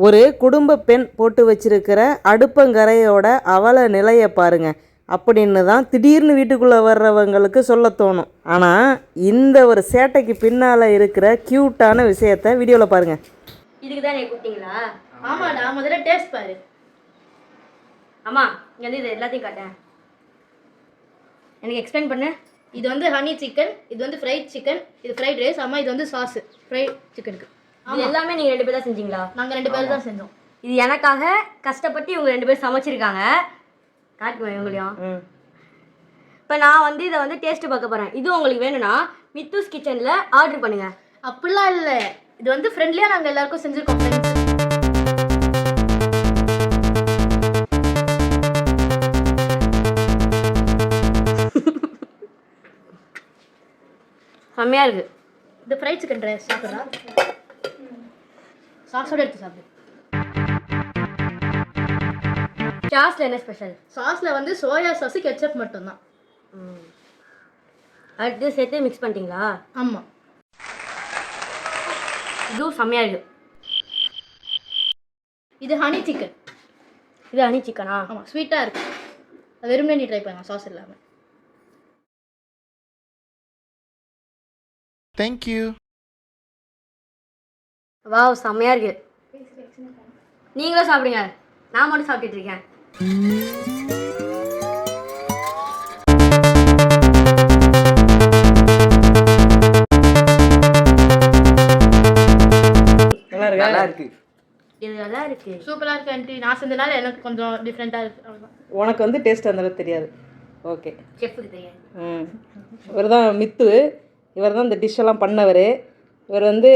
ஒரு குடும்ப பெண் போட்டு வச்சிருக்கிற அடுப்பங்கரையோட அவல நிலையை பாருங்க அப்படின்னு தான் திடீர்னு வீட்டுக்குள்ளே வர்றவங்களுக்கு சொல்ல தோணும். ஆனால் இந்த ஒரு சேட்டைக்கு பின்னால் இருக்கிற க்யூட்டான விஷயத்த வீடியோவில் பாருங்கள். இதுக்கு தான் நீங்கள் கூப்பிட்டீங்களா? ஆமாடா, முதல்ல டேஸ்ட் பாரு. அம்மா இங்கே வந்து இது எல்லாத்தையும் காட்டேன், எனக்கு எக்ஸ்பிளைன் பண்ணு. இது வந்து ஹனி சிக்கன், இது வந்து ஃப்ரைட் சிக்கன், இது ஃப்ரைட் ரைஸ். அம்மா இது வந்து சாஸ் ஃப்ரைட் சிக்கனுக்கு. இது எல்லாமே நீங்கள் 2 பேர் தான் செஞ்சீங்களா? நாங்கள் 2 பேர் தான் செஞ்சோம். இது எனக்காக கஷ்டப்பட்டு இவங்க 2 பேர் சமைச்சிருக்காங்க. காட்டுவேன் இவங்களையும். இப்போ நான் வந்து இதை வந்து டேஸ்ட்டு பார்க்க போகிறேன். இது உங்களுக்கு வேணும்னா மித்தூஸ் கிச்சனில் ஆர்டர் பண்ணுங்கள். அப்படிலாம் இல்லை, இது வந்து ஃப்ரெண்ட்லியாக நாங்கள் எல்லாருக்கும் செஞ்சுருக்கோம். செம்மையாக இருக்குது. இந்த ஃப்ரைட் சிக்கன் ரைஸ் சாப்பிட்றா, சாஸோடு எடுத்து சாப்பிடு. சாஸில் என்ன ஸ்பெஷல்? சாஸில் வந்து சோயா சாஸு கெச்சப் மட்டும்தான். அடுத்து சேர்த்து மிக்ஸ் பண்ணிட்டீங்களா? ஆமாம். இதுவும் செம்மையாக இருக்குது. இது ஹனி சிக்கன். இது ஹனி சிக்கனா? ஆமாம், ஸ்வீட்டாக இருக்குது. அது வெறுமனே நீ ட்ரை பண்ணலாம், சாஸ் இல்லாமல். Thank you. வாவ், செம்மையாக இருக்குது. நீங்களும் சாப்பிடுங்க, நான் மட்டும் சாப்பிட்டுட்டு இருக்கேன். நல்லா இருக்கு. இது நல்லா இருக்கு, சூப்பராக இருக்கு ஆண்டி. நான் செஞ்சனால எனக்கு கொஞ்சம் டிஃப்ரெண்ட்டாக இருக்குது, அவ்வளோதான். உனக்கு வந்து டேஸ்ட் அந்தளவுக்கு தெரியாது. ஓகே, செஃப்புக்கு தெரியாது. இவர் தான் மித்து. இவர் தான் இந்த டிஷ்ஷெல்லாம் பண்ணவர். இவர் வந்து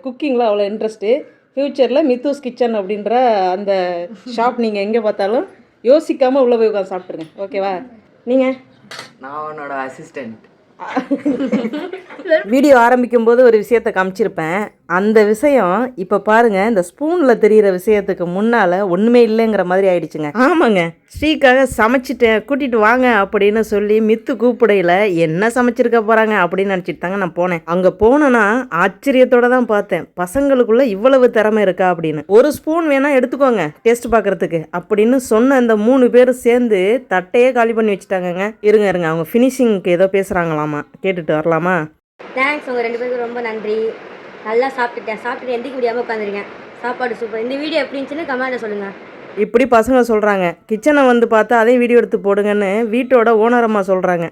குக்கிங்கில் அவ்வளோ இன்ட்ரெஸ்ட்டு. ஃப்யூச்சரில் மித்தூஸ் கிச்சன் அப்படின்ற அந்த ஷாப் நீங்கள் எங்கே பார்த்தாலும் யோசிக்காமல் உள்ளே போய் உட்காந்து சாப்பிட்ருங்க. ஓகேவா? நீங்கள்? நான் உன்னோட அசிஸ்டன்ட். வீடியோ ஆரம்பிக்கும் போது ஒரு விஷயத்தை காமிச்சிருப்பேன். அந்த விஷயம் இப்போ பாருங்கள், இந்த ஸ்பூனில் தெரிகிற விஷயத்துக்கு முன்னால் ஒன்றுமே இல்லைங்கிற மாதிரி ஆயிடுச்சுங்க. ஆமாங்க, ஸ்ரீக்காக சமைச்சிட்டேன் கூட்டிகிட்டு வாங்க அப்படின்னு சொல்லி மித்து கூப்பிடையில் என்ன சமைச்சிருக்க போகிறாங்க அப்படின்னு நினச்சிட்டு தாங்க நான் போனேன். அங்கே போனேன்னா ஆச்சரியத்தோடு தான் பார்த்தேன், பசங்களுக்குள்ளே இவ்வளவு திறமை இருக்கா அப்படின்னு. ஒரு ஸ்பூன் வேணால் எடுத்துக்கோங்க டேஸ்ட் பார்க்குறதுக்கு அப்படின்னு சொன்ன அந்த 3 பேரும் சேர்ந்து தட்டையே காலி பண்ணி வச்சுட்டாங்கங்க. இருங்க அவங்க ஃபினிஷிங்க்கு ஏதோ பேசுகிறாங்களாமா, கேட்டுட்டு வரலாமா? தேங்க்ஸ், உங்கள் 2 பேருக்கு ரொம்ப நன்றி. நல்லா சாப்பிட்டுட்டு எந்திரிக்க முடியாமல் உட்காந்துருக்கேன். சாப்பாடு சூப்பர். இந்த வீடியோ எப்படி இருந்துச்சுன்னு கமெண்ட்டில் சொல்லுங்கள். இப்படி பசங்க சொல்கிறாங்க. கிச்சனை வந்து பார்த்தா அதே வீடியோ எடுத்து போடுங்கன்னு வீட்டோட ஓனரம்மா சொல்கிறாங்க.